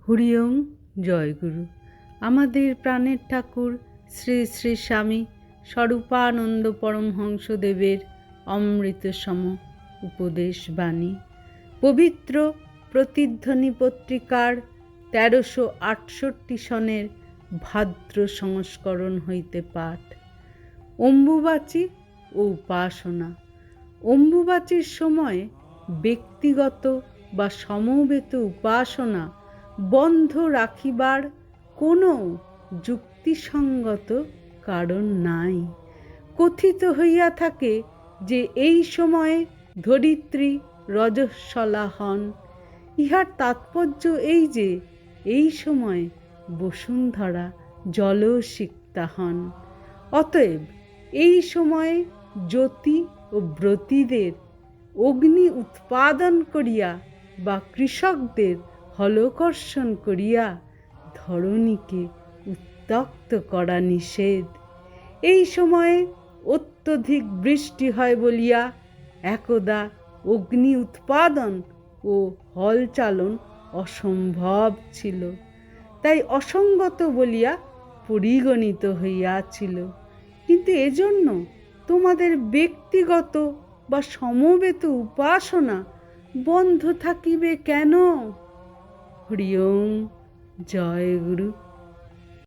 হরি ওম। জয়গুরু। আমাদের প্রাণের ঠাকুর শ্রী শ্রী স্বামী স্বরূপানন্দ পরমহংসদেবের অমৃতসম উপদেশ বাণী পবিত্র প্রতিধ্বনি পত্রিকার 1368 সনের ভাদ্র সংস্করণ হইতে পাঠ। অম্বুবাচী ও উপাসনা। অম্বুবাচীর সময় ব্যক্তিগত বা সমবেত উপাসনা বন্ধ রাখিবার কোনো যুক্তিসঙ্গত কারণ নাই। কথিত হইয়া থাকে যে এই সময়ে ধরিত্রী রজস্বলা হন। ইহার তাৎপর্য এই যে এই সময় বসুন্ধরা জলসিক্তা হন। অতএব এই সময়ে জ্যোতি ও ব্রতীদের অগ্নি উৎপাদন করিয়া বা কৃষকদের হলকর্ষণ করিয়া ধরণীকে উত্তক্ত করা নিষেধ। এই সময়ে অত্যধিক বৃষ্টি হয় বলিয়া একদা অগ্নি উৎপাদন ও হল চালন অসম্ভব ছিল, তাই অসঙ্গত বলিয়া পরিগণিত হইয়াছিল। কিন্তু এজন্য তোমাদের ব্যক্তিগত বা সমবেত উপাসনা বন্ধ থাকিবে কেন? হরি ওম। জয় গুরু।